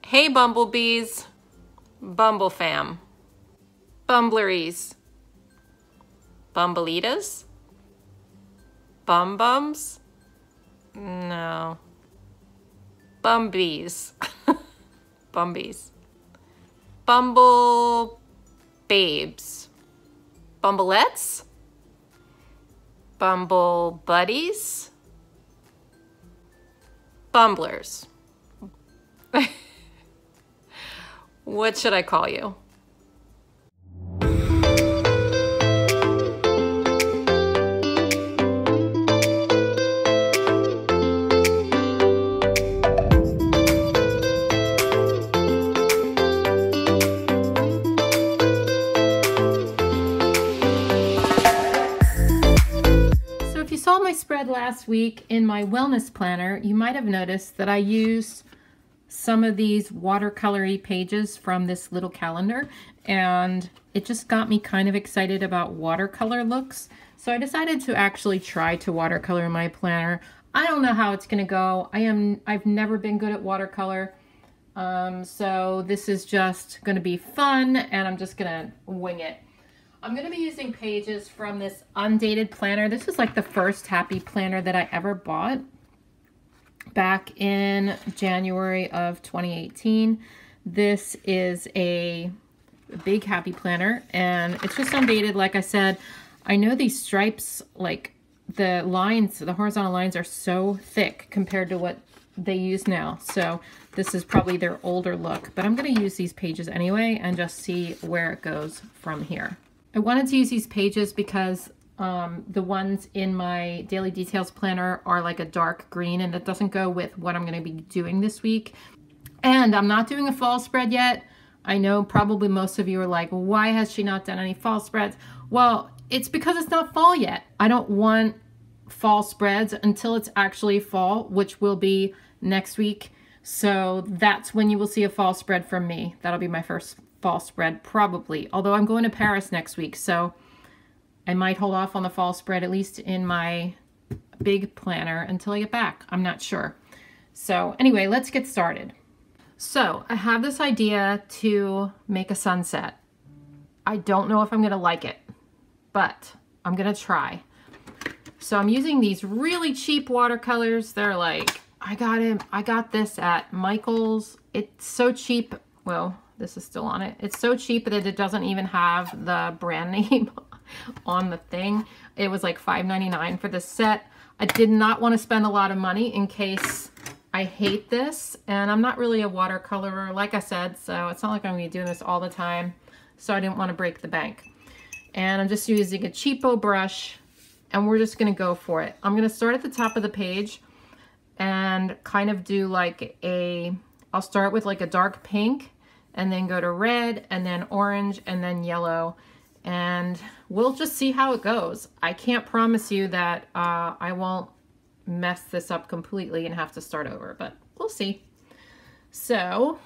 Hey bumblebees, bumble fam, bumbleries, bumblelitas, bum bums, no, bumbees, bumbees, bumble babes, bumbleettes, bumble buddies, bumblers. What should I call you? So if you saw my spread last week in my wellness planner, you might have noticed that I used some of these watercolory pages from this little calendar, and it just got me kind of excited about watercolor looks. So I decided to actually try to watercolor my planner. I don't know how it's gonna go. I've never been good at watercolor. So this is just gonna be fun, and I'm just gonna wing it. I'm gonna be using pages from this undated planner. This is like the first happy planner that I ever bought back in January of 2018. This is a big happy planner, and it's just undated. Like I said, I know these stripes, like the lines, the horizontal lines are so thick compared to what they use now. So this is probably their older look, but I'm going to use these pages anyway and just see where it goes from here. I wanted to use these pages because the ones in my daily details planner are like a dark green, and it doesn't go with what I'm going to be doing this week. And I'm not doing a fall spread yet. I know probably most of you are like, why has she not done any fall spreads? Well, it's because it's not fall yet. I don't want fall spreads until it's actually fall, which will be next week. So that's when you will see a fall spread from me. That'll be my first fall spread probably, although I'm going to Paris next week, so I might hold off on the fall spread, at least in my big planner, until I get back. I'm not sure. So anyway, let's get started. So I have this idea to make a sunset. I don't know if I'm gonna like it, but I'm gonna try. So I'm using these really cheap watercolors. They're like, I got this at Michael's. It's so cheap. Well, this is still on it. It's so cheap that it doesn't even have the brand name on the thing. It was like $5.99 for the set. I did not want to spend a lot of money in case I hate this, and I'm not really a watercolorer, like I said, so it's not like I'm going to be doing this all the time, so I didn't want to break the bank. And I'm just using a cheapo brush, and we're just going to go for it. I'm going to start at the top of the page and kind of do like I'll start with like a dark pink, and then go to red, and then orange, and then yellow. And we'll just see how it goes. I can't promise you that I won't mess this up completely and have to start over, but we'll see. So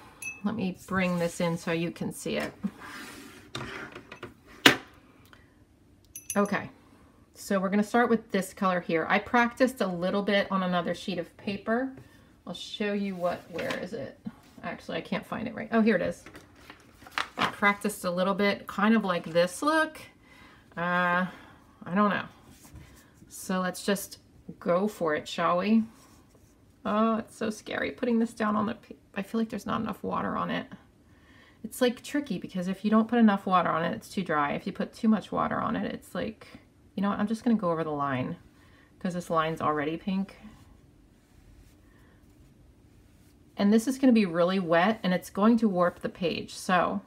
let me bring this in so you can see it. Okay, so we're gonna start with this color here. I practiced a little bit on another sheet of paper. I'll show you where is it? Actually, I can't find it right. Oh, here it is. I practiced a little bit, kind of like this look. I don't know. So let's just go for it, shall we? Oh, it's so scary putting this down on the paper. I feel like there's not enough water on it. It's like tricky because if you don't put enough water on it, it's too dry. If you put too much water on it, it's like, you know what? I'm just going to go over the line because this line's already pink. And this is going to be really wet, and it's going to warp the page. So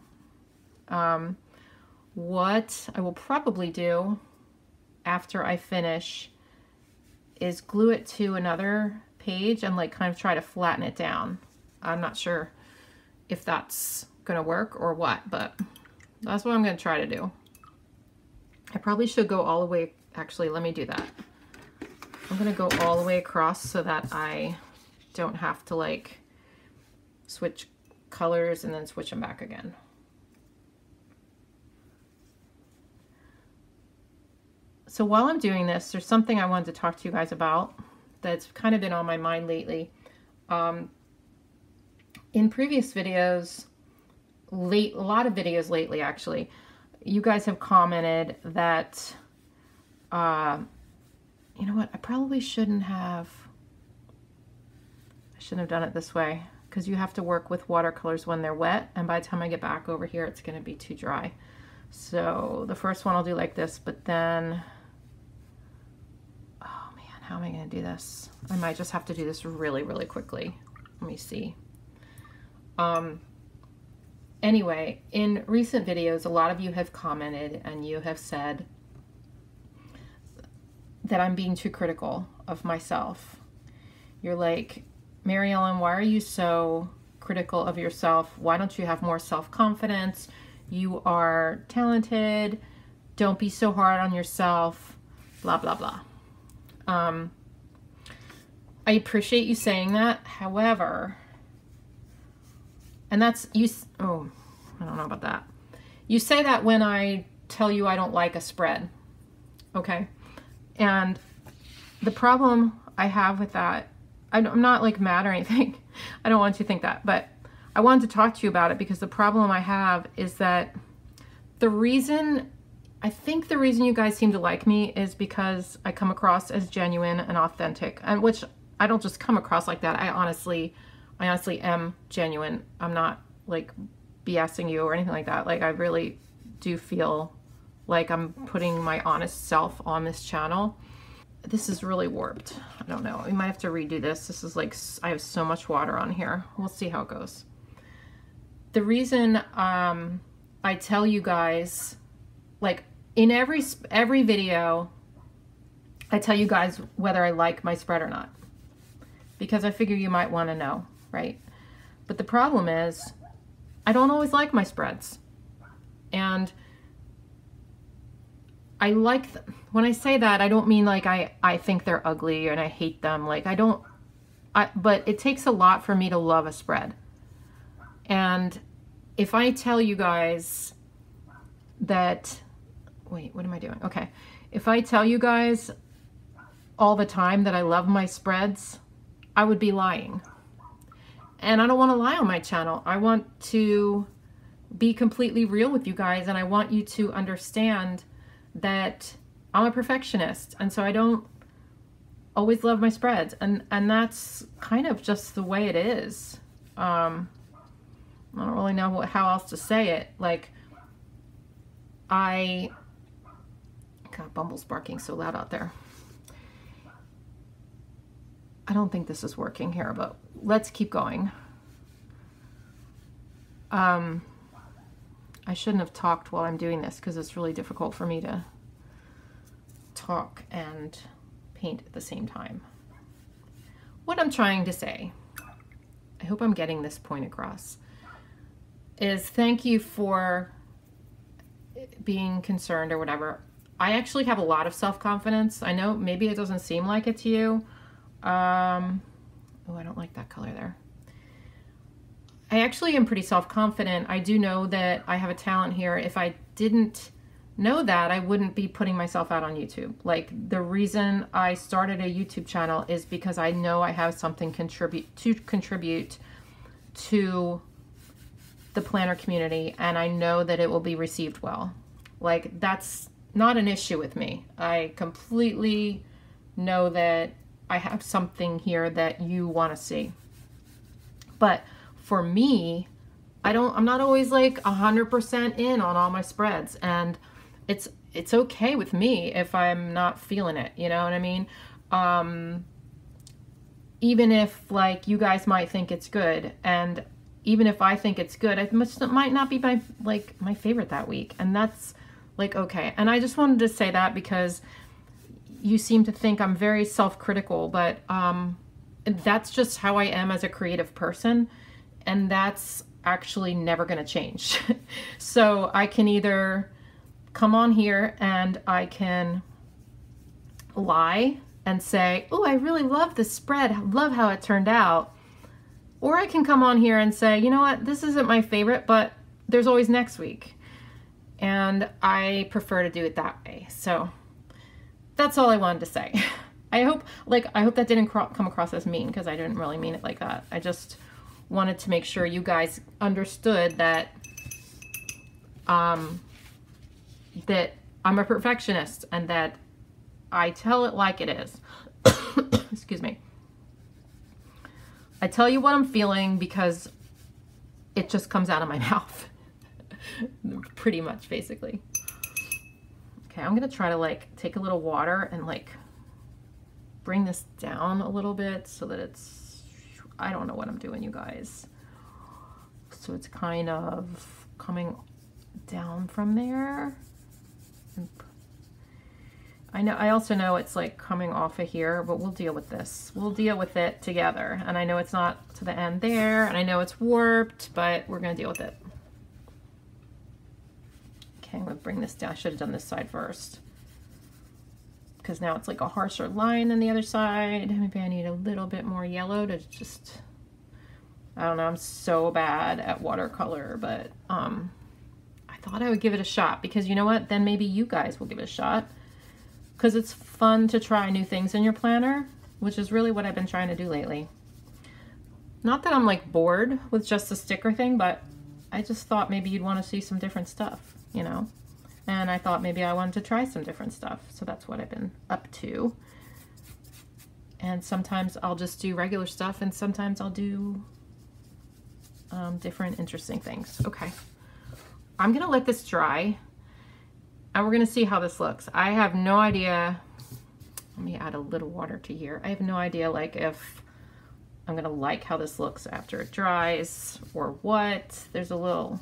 what I will probably do after I finish is glue it to another page and like kind of try to flatten it down. I'm not sure if that's going to work or what, but that's what I'm going to try to do. I probably should go all the way. Actually, let me do that. I'm going to go all the way across so that I don't have to like switch colors and then switch them back again. So while I'm doing this, there's something I wanted to talk to you guys about that's kind of been on my mind lately. In previous videos, a lot of videos lately actually, you guys have commented that, you know what, I probably shouldn't have done it this way, because you have to work with watercolors when they're wet, and by the time I get back over here, it's going to be too dry. So the first one I'll do like this, but then, oh man, how am I going to do this? I might just have to do this really, really quickly. Let me see. Anyway, in recent videos, a lot of you have commented and you have said that I'm being too critical of myself. You're like, Mary Ellen, why are you so critical of yourself? Why don't you have more self-confidence? You are talented. Don't be so hard on yourself. Blah, blah, blah. I appreciate you saying that. However, and that's, oh, I don't know about that. You say that when I tell you I don't like a spread, okay? And the problem I have with that, I'm not like mad or anything. I don't want you to think that, but I wanted to talk to you about it because the problem I have is that I think the reason you guys seem to like me is because I come across as genuine and authentic, and which I don't just come across like that. I honestly am genuine. I'm not like BSing you or anything like that. Like I really do feel like I'm putting my honest self on this channel. This is really warped. I don't know. We might have to redo this. This is like, I have so much water on here. We'll see how it goes. The reason I tell you guys, like in every video, I tell you guys whether I like my spread or not, because I figure you might want to know, right? But the problem is I don't always like my spreads. And I like them. When I say that, I don't mean like I think they're ugly and I hate them. Like but it takes a lot for me to love a spread. And if I tell you guys that, wait, what am I doing? Okay. If I tell you guys all the time that I love my spreads, I would be lying. And I don't want to lie on my channel. I want to be completely real with you guys, and I want you to understand that I'm a perfectionist, and so I don't always love my spreads, and that's kind of just the way it is. I don't really know how else to say it. Like, God, Bumble's barking so loud out there. I don't think this is working here, but let's keep going. I shouldn't have talked while I'm doing this because it's really difficult for me to talk and paint at the same time. What I'm trying to say, I hope I'm getting this point across, is thank you for being concerned or whatever. I actually have a lot of self-confidence. I know maybe it doesn't seem like it to you. Oh, I don't like that color there. I actually am pretty self-confident. I do know that I have a talent here. If I didn't know that, I wouldn't be putting myself out on YouTube. Like, the reason I started a YouTube channel is because I know I have something to contribute to the planner community, and I know that it will be received well. Like, that's not an issue with me. I completely know that I have something here that you want to see. But for me, I'm not always like 100% in on all my spreads, and it's okay with me if I'm not feeling it, you know what I mean? Even if like you guys might think it's good, and even if I think it's good, it might not be my favorite that week, and that's like okay. And I just wanted to say that because you seem to think I'm very self-critical, but that's just how I am as a creative person, and that's actually never going to change. So I can either come on here and I can lie and say, oh, I really love this spread, I love how it turned out, or I can come on here and say, you know what, this isn't my favorite, but there's always next week, and I prefer to do it that way. So that's all I wanted to say. I hope that didn't come across as mean, because I didn't really mean it like that. I just wanted to make sure you guys understood that that I'm a perfectionist and that I tell it like it is. Excuse me. I tell you what I'm feeling because it just comes out of my mouth. Pretty much, basically. Okay, I'm gonna try to like take a little water and like bring this down a little bit so that it's, I don't know what I'm doing, you guys. So it's kind of coming down from there. I also know it's like coming off of here, but we'll deal with this. We'll deal with it together. And I know it's not to the end there, and I know it's warped, but we're gonna deal with it. Okay, I'm gonna bring this down. I should have done this side first, because now it's like a harsher line than the other side. Maybe I need a little bit more yellow to just, I don't know, I'm so bad at watercolor, but I thought I would give it a shot, because you know what? Then maybe you guys will give it a shot, because it's fun to try new things in your planner, which is really what I've been trying to do lately. Not that I'm like bored with just the sticker thing, but I just thought maybe you'd want to see some different stuff, you know? And I thought maybe I wanted to try some different stuff. So that's what I've been up to. And sometimes I'll just do regular stuff, and sometimes I'll do different interesting things. Okay. I'm gonna let this dry, and we're gonna see how this looks. I have no idea. Let me add a little water to here. I have no idea like if I'm gonna like how this looks after it dries or what. There's a little,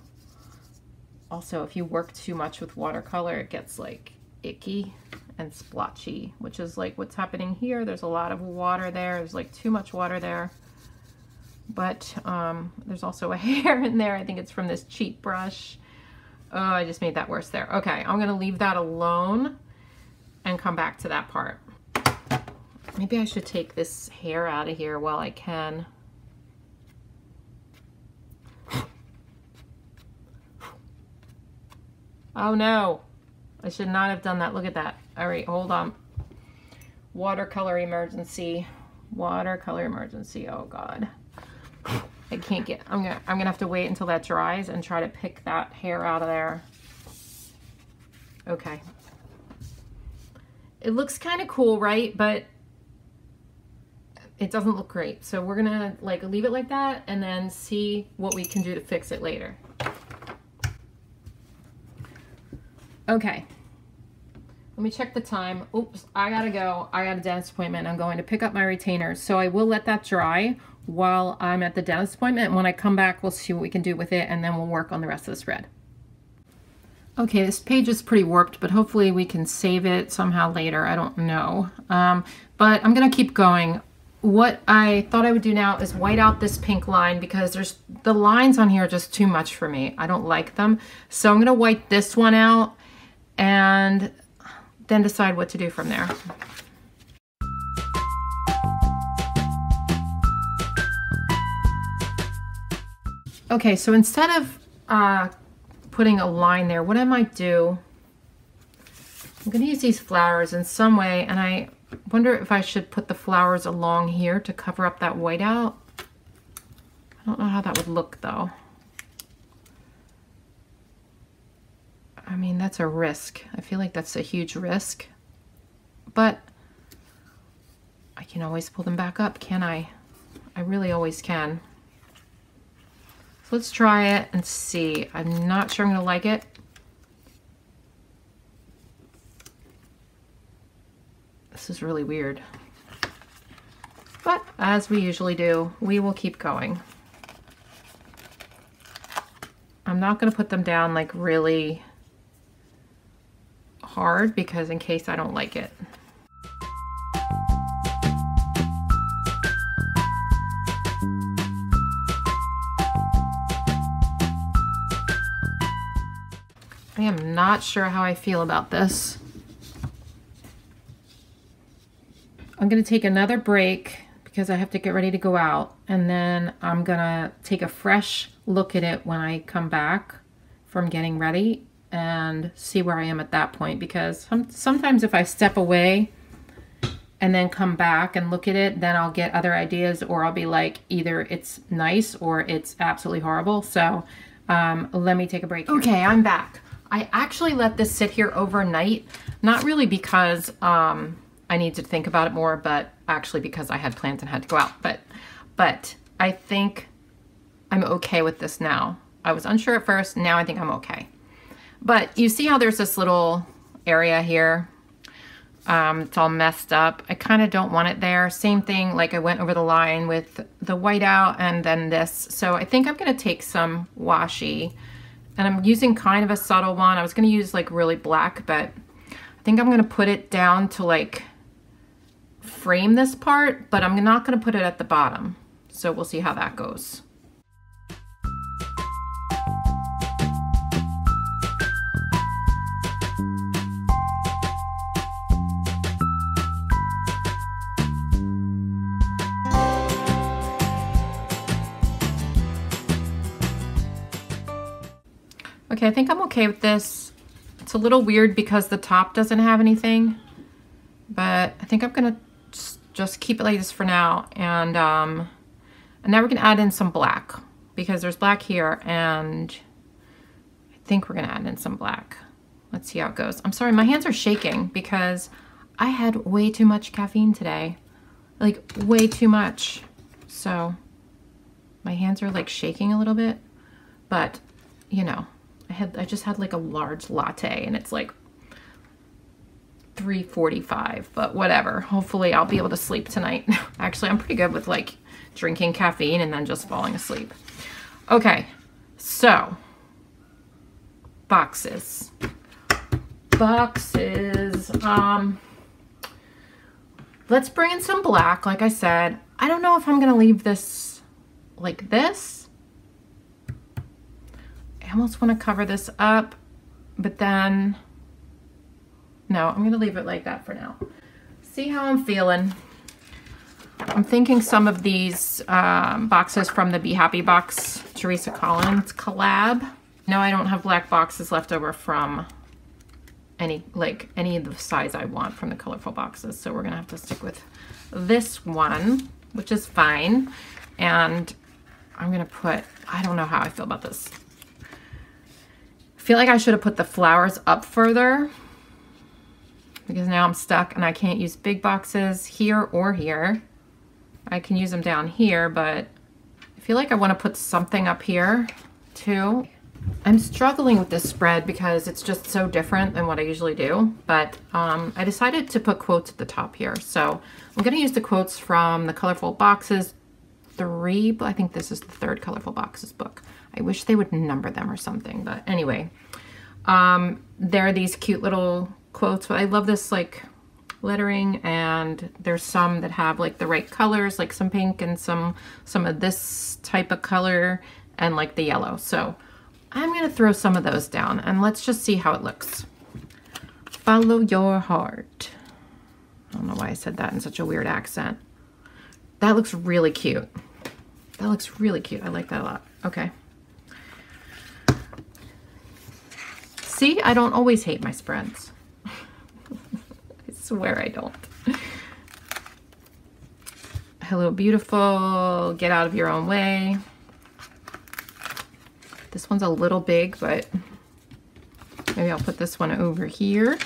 also if you work too much with watercolor, it gets like icky and splotchy, which is like what's happening here. There's a lot of water there. There's like too much water there. But there's also a hair in there. I think it's from this cheap brush. Oh, I just made that worse there. Okay, I'm gonna leave that alone and come back to that part. Maybe I should take this hair out of here while I can. Oh no, I should not have done that. Look at that. All right, hold on. Watercolor emergency. Watercolor emergency, oh God. I can't get, I'm gonna have to wait until that dries and try to pick that hair out of there. Okay. It looks kind of cool, right? But it doesn't look great. So we're gonna like leave it like that and then see what we can do to fix it later. Okay. Let me check the time. Oops, I gotta go. I got a dentist appointment. I'm going to pick up my retainers. So I will let that dry while I'm at the dentist appointment. And when I come back, we'll see what we can do with it, and then we'll work on the rest of the spread. Okay, this page is pretty warped, but hopefully we can save it somehow later. I don't know. But I'm gonna keep going. What I thought I would do now is white out this pink line, because the lines on here are just too much for me. I don't like them. So I'm gonna white this one out and then decide what to do from there. Okay, so instead of putting a line there, what I might do, I'm gonna use these flowers in some way, and I wonder if I should put the flowers along here to cover up that whiteout. I don't know how that would look though. I mean, that's a risk. I feel like that's a huge risk, but I can always pull them back up, can't I? I really always can. So let's try it and see. I'm not sure I'm gonna like it. This is really weird. But as we usually do, we will keep going. I'm not gonna put them down like really hard, because in case I don't like it. I am not sure how I feel about this. I'm gonna take another break because I have to get ready to go out, and then I'm gonna take a fresh look at it when I come back from getting ready and see where I am at that point, because sometimes if I step away and then come back and look at it, then I'll get other ideas, or I'll be like, either it's nice or it's absolutely horrible. So let me take a break here. Okay, I'm back. I actually let this sit here overnight, not really because I need to think about it more, but actually because I had plans and had to go out. But I think I'm okay with this now. I was unsure at first, now I think I'm okay. But you see how there's this little area here? It's all messed up. I kind of don't want it there. Same thing, like I went over the line with the whiteout and then this. So I think I'm gonna take some washi, and I'm using kind of a subtle one. I was gonna use like really black, but I think I'm gonna put it down to like frame this part, but I'm not gonna put it at the bottom. So we'll see how that goes. Okay, I think I'm okay with this. It's a little weird because the top doesn't have anything, but I think I'm gonna just keep it like this for now. And now we're gonna add in some black because there's black here, and I think we're gonna add in some black. Let's see how it goes. I'm sorry, my hands are shaking because I had way too much caffeine today, like way too much. So my hands are like shaking a little bit, but you know, I just had like a large latte and it's like 3:45, but whatever. Hopefully I'll be able to sleep tonight. Actually, I'm pretty good with like drinking caffeine and then just falling asleep. Okay, so boxes. Let's bring in some black. Like I said, I don't know if I'm gonna leave this like this. I almost want to cover this up, but then no, I'm going to leave it like that for now. See how I'm feeling. I'm thinking some of these boxes from the Be Happy box, Teresa Collins collab. No, I don't have black boxes left over from any of the size I want from the colorful boxes. So we're going to have to stick with this one, which is fine. And I'm going to put, I don't know how I feel about this. I feel like I should have put the flowers up further because now I'm stuck and I can't use big boxes here or here. I can use them down here, but I feel like I want to put something up here too. I'm struggling with this spread because it's just so different than what I usually do, but I decided to put quotes at the top here. So I'm going to use the quotes from the Colorful Boxes 3, but I think this is the 3rd Colorful Boxes book. I wish they would number them or something, but anyway, there are these cute little quotes, but I love this like lettering, and there's some that have like the right colors, like some pink and some of this type of color and like the yellow. So I'm gonna throw some of those down and let's just see how it looks. Follow your heart. I don't know why I said that in such a weird accent. That looks really cute. That looks really cute. I like that a lot. Okay. See, I don't always hate my spreads. I swear I don't. Hello, beautiful. Get out of your own way. This one's a little big, but maybe I'll put this one over here.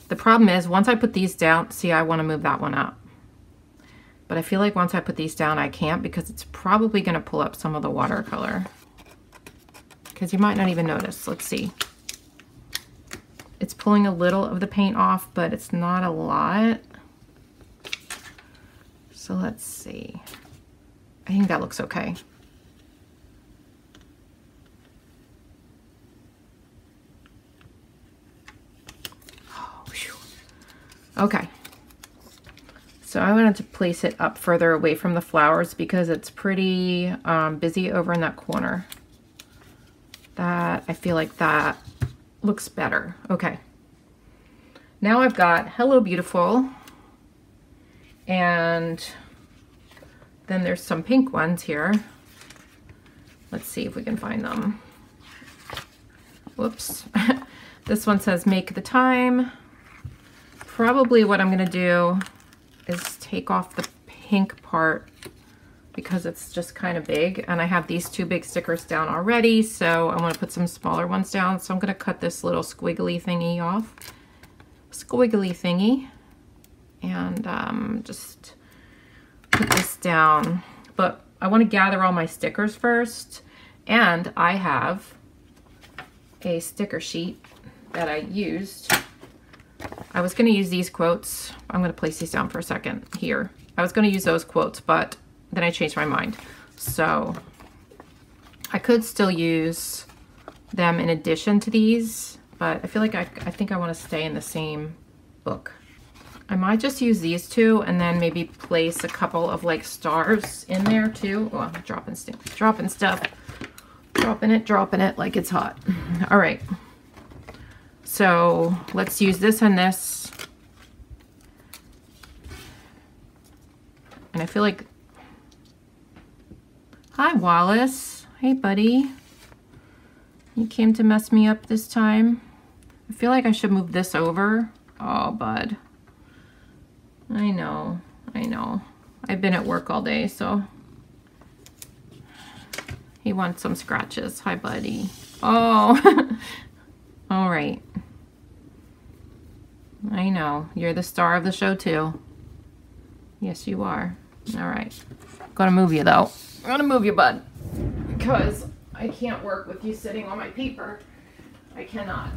The problem is once I put these down, see, I want to move that one up. But I feel like once I put these down, I can't because it's probably going to pull up some of the watercolor. Because you might not even notice. Let's see. It's pulling a little of the paint off, but it's not a lot. So let's see. I think that looks okay. Oh, okay. So I wanted to place it up further away from the flowers because it's pretty busy over in that corner. That, I feel like that looks better. Okay. Now I've got Hello Beautiful, and then there's some pink ones here. Let's see if we can find them. Whoops. This one says Make the Time. probably what I'm gonna do is take off the pink part because it's just kind of big, and I have these two big stickers down already, so I want to put some smaller ones down. So I'm gonna cut this little squiggly thingy off. Squiggly thingy. And just put this down. But I want to gather all my stickers first, and I have a sticker sheet that I used. I was going to use these quotes. I'm going to place these down for a second here. I was going to use those quotes, but then I changed my mind. So I could still use them in addition to these, but I feel like I think I want to stay in the same book. I might just use these two and then maybe place a couple of like stars in there too. Oh, I'm dropping stuff. Dropping it like it's hot. All right. So let's use this and this. And I feel like, hi Wallace. Hey buddy. You came to mess me up this time. I feel like I should move this over. Oh, bud. I know. I've been at work all day, so. He wants some scratches. Hi, buddy. Oh. All right. I know. You're the star of the show, too. Yes, you are. All right. Gonna move you, though. I'm gonna move you, bud. Because I can't work with you sitting on my paper. I cannot.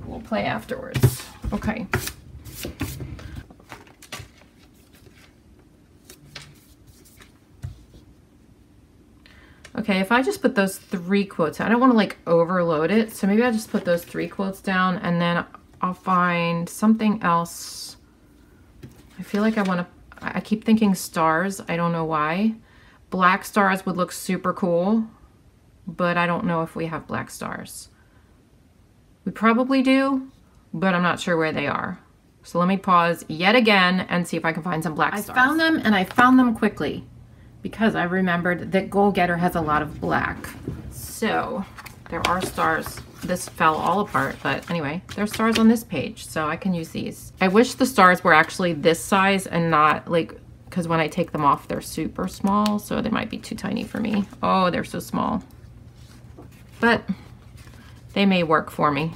We'll play afterwards. Okay. Okay, if I just put those 3 quotes, I don't want to like overload it, so maybe I'll just put those 3 quotes down and then I'll find something else. I feel like I keep thinking stars. I don't know why. Black stars would look super cool, but I don't know if we have black stars. We probably do, but I'm not sure where they are. So let me pause yet again and see if I can find some black stars. I found them, and I found them quickly, because I remembered that Goal Getter has a lot of black. So there are stars. This fell all apart, but anyway, there's stars on this page, so I can use these. I wish the stars were actually this size and not like, because when I take them off, they're super small, so they might be too tiny for me. Oh, they're so small. But they may work for me.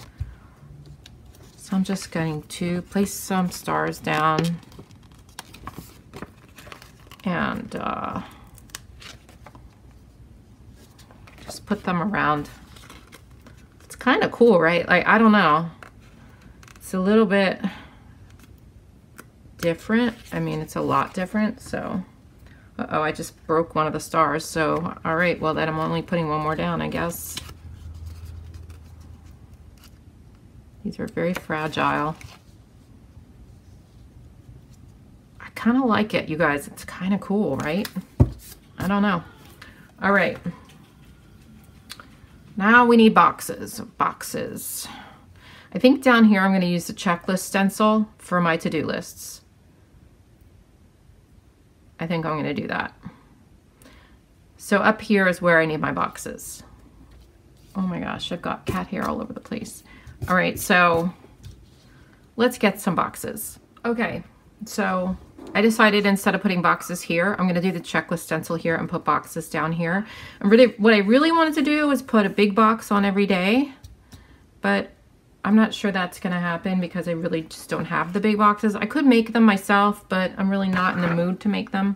So I'm just going to place some stars down and just put them around. It's kind of cool, right? Like, I don't know. It's a little bit different. I mean, it's a lot different, so. Uh-oh, I just broke one of the stars, so all right, well, then I'm only putting one more down, I guess. These are very fragile. I kind of like it, you guys. It's kind of cool, right? I don't know. All right. Now we need boxes. Boxes. I think down here I'm going to use the checklist stencil for my to-do lists. I think I'm going to do that. So up here is where I need my boxes. Oh my gosh, I've got cat hair all over the place. All right, so let's get some boxes. Okay, so I decided instead of putting boxes here, I'm gonna do the checklist stencil here and put boxes down here. And really, what I really wanted to do was put a big box on every day, but I'm not sure that's gonna happen because I really just don't have the big boxes. I could make them myself, but I'm really not in the mood to make them.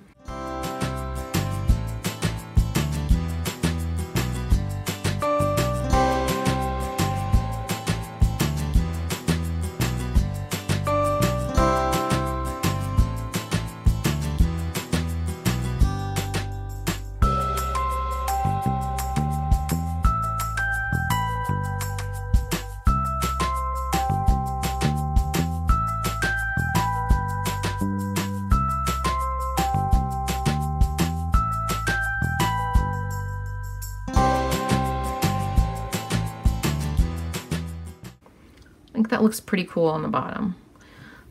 I think that looks pretty cool on the bottom.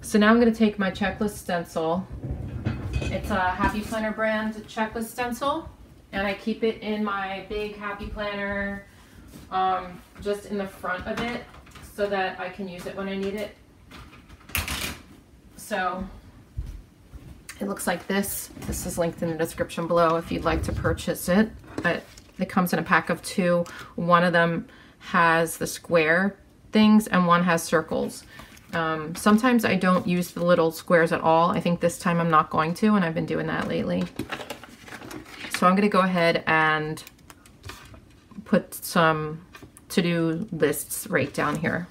So now I'm going to take my checklist stencil. It's a Happy Planner brand checklist stencil, and I keep it in my big Happy Planner, just in the front of it so that I can use it when I need it. So it looks like this. This is linked in the description below if you'd like to purchase it. But it comes in a pack of 2. One of them has the square things and one has circles. Sometimes I don't use the little squares at all. I think this time I'm not going to, and I've been doing that lately. So I'm going to go ahead and put some to-do lists right down here.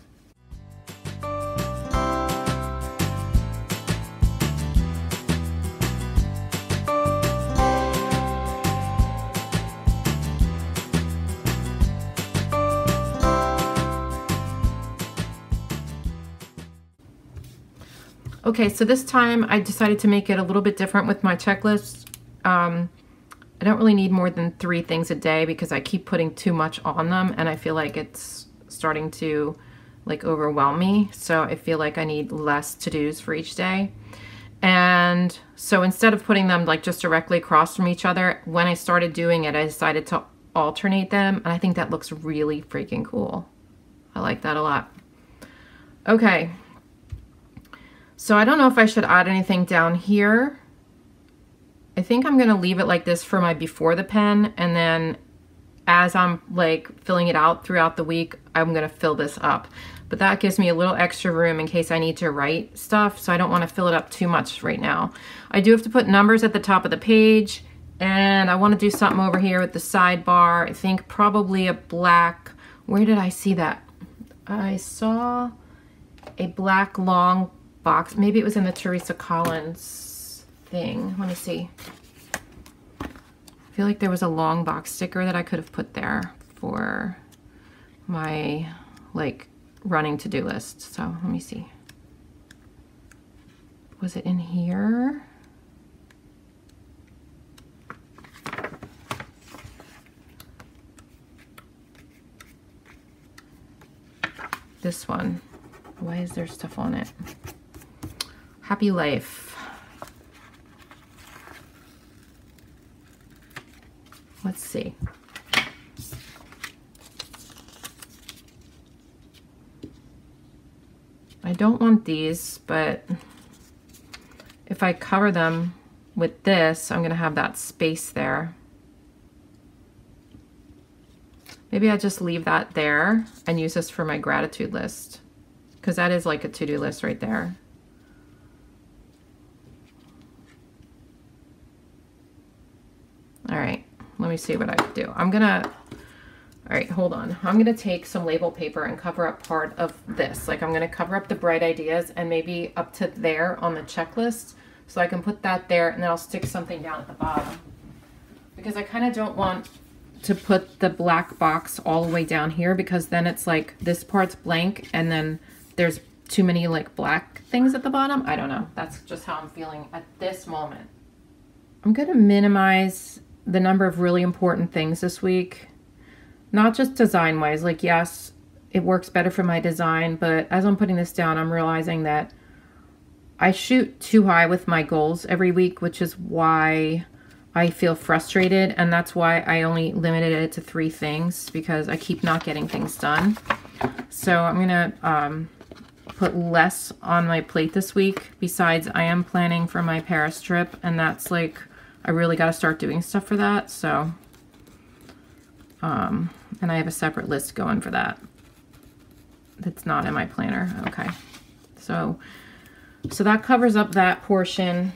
Okay, so this time I decided to make it a little bit different with my checklist. I don't really need more than 3 things a day because I keep putting too much on them and I feel like it's starting to like overwhelm me. So I feel like I need less to-dos for each day. And so instead of putting them like just directly across from each other, when I started doing it, I decided to alternate them. And I think that looks really freaking cool. I like that a lot. Okay. So I don't know if I should add anything down here. I think I'm gonna leave it like this for my before the pen, and then as I'm like filling it out throughout the week, I'm gonna fill this up. But that gives me a little extra room in case I need to write stuff, so I don't wanna fill it up too much right now. I do have to put numbers at the top of the page, and I wanna do something over here with the sidebar. I think probably a black, where did I see that? I saw a black long box. Maybe it was in the Teresa Collins thing. Let me see. I feel like there was a long box sticker that I could have put there for my like running to-do list. So let me see. Was it in here? This one. Why is there stuff on it? Happy life. Let's see. I don't want these, but if I cover them with this, I'm gonna have that space there. Maybe I just leave that there and use this for my gratitude list, because that is like a to-do list right there. All right, let me see what I could do. All right, hold on. I'm gonna take some label paper and cover up part of this. Like I'm gonna cover up the bright ideas and maybe up to there on the checklist. So I can put that there and then I'll stick something down at the bottom. Because I kind of don't want to put the black box all the way down here, because then it's like this part's blank and then there's too many like black things at the bottom. I don't know. That's just how I'm feeling at this moment. I'm gonna minimize the number of really important things this week. Not just design wise, like yes, it works better for my design, but as I'm putting this down, I'm realizing that I shoot too high with my goals every week, which is why I feel frustrated, and that's why I only limited it to 3 things, because I keep not getting things done. So I'm gonna put less on my plate this week. Besides, I am planning for my Paris trip, and that's like, I really got to start doing stuff for that. So, and I have a separate list going for that. That's not in my planner. Okay. So that covers up that portion.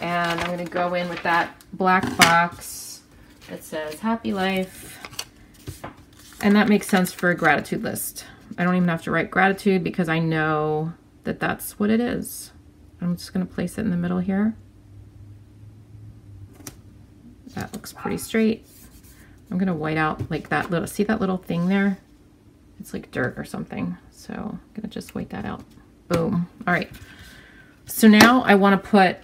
And I'm going to go in with that black box that says Happy Life. And that makes sense for a gratitude list. I don't even have to write gratitude because I know that that's what it is. I'm just going to place it in the middle here. That looks pretty straight. I'm going to white out like that little, see that little thing there? It's like dirt or something. So I'm going to just white that out. Boom. All right. So now I want to put,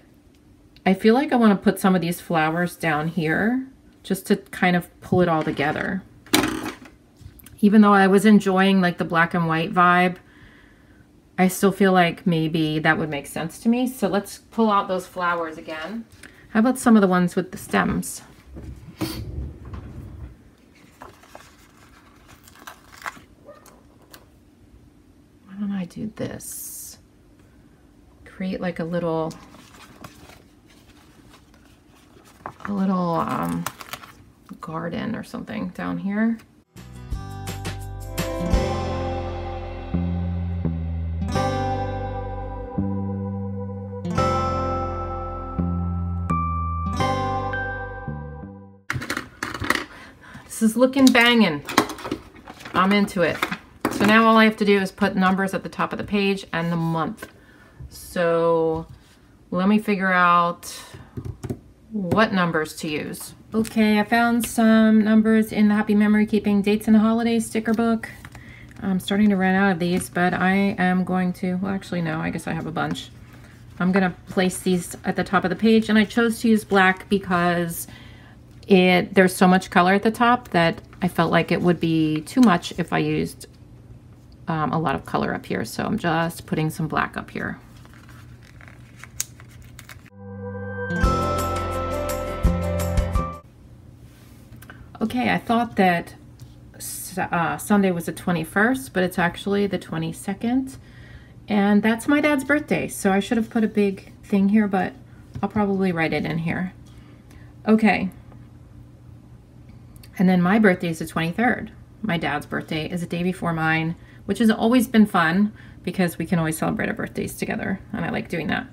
I feel like I want to put some of these flowers down here just to kind of pull it all together. Even though I was enjoying like the black and white vibe, I still feel like maybe that would make sense to me. So let's pull out those flowers again. How about some of the ones with the stems? Why don't I do this? create like a little garden or something down here. This is looking banging. I'm into it. So now all I have to do is put numbers at the top of the page and the month. So let me figure out what numbers to use. Okay, I found some numbers in the Happy Memory Keeping Dates and Holidays sticker book. I'm starting to run out of these, but I am going to, well actually no, I guess I have a bunch. I'm gonna place these at the top of the page, and I chose to use black because there's so much color at the top that I felt like it would be too much if I used a lot of color up here. So I'm just putting some black up here. Okay, I thought that Sunday was the 21st, but it's actually the 22nd. And that's my dad's birthday, so I should have put a big thing here, but I'll probably write it in here. Okay. And then my birthday is the 23rd. My dad's birthday is a day before mine, which has always been fun because we can always celebrate our birthdays together, and I like doing that.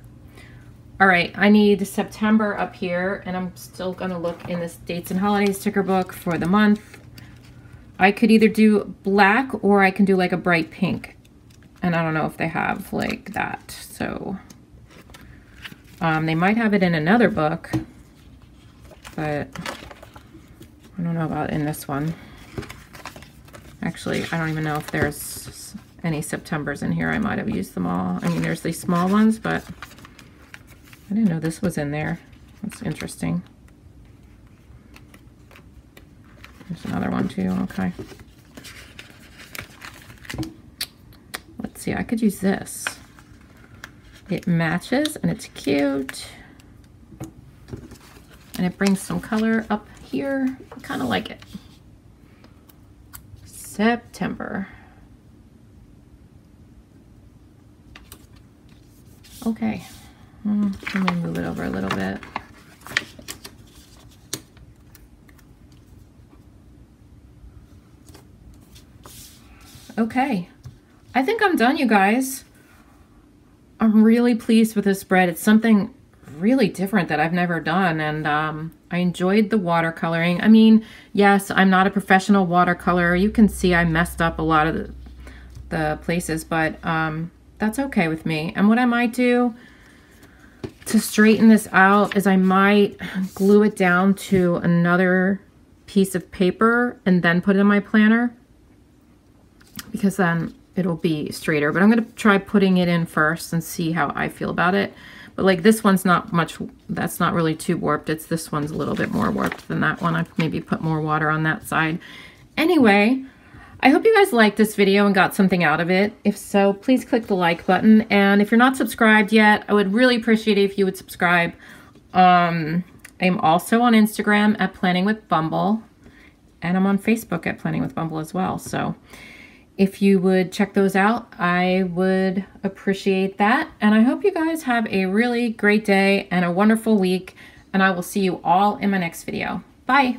All right, I need September up here, and I'm still gonna look in this Dates and Holidays sticker book for the month. I could either do black or I can do like a bright pink, and I don't know if they have like that. So they might have it in another book, but I don't know about in this one. Actually, I don't even know if there's any Septembers in here. I might have used them all. I mean, there's these small ones, but I didn't know this was in there. That's interesting. There's another one too, okay. Let's see, I could use this. It matches and it's cute. And it brings some color up here. I kind of like it. September. Okay. Let me move it over a little bit. Okay, I think I'm done, you guys. I'm really pleased with this spread. It's something really different that I've never done, and I enjoyed the watercoloring. I mean, yes, I'm not a professional watercolorer. You can see I messed up a lot of the places, but that's okay with me. And what I might do to straighten this out is I might glue it down to another piece of paper and then put it in my planner, because then it'll be straighter. But I'm going to try putting it in first and see how I feel about it. But like this one's not much, that's not really too warped. It's this one's a little bit more warped than that one. I maybe put more water on that side. Anyway, I hope you guys liked this video and got something out of it. If so, please click the like button. And if you're not subscribed yet, I would really appreciate it if you would subscribe. I'm also on Instagram at Planning with Bumble, and I'm on Facebook at Planning with Bumble as well. So if you would check those out, I would appreciate that. And I hope you guys have a really great day and a wonderful week. And I will see you all in my next video. Bye.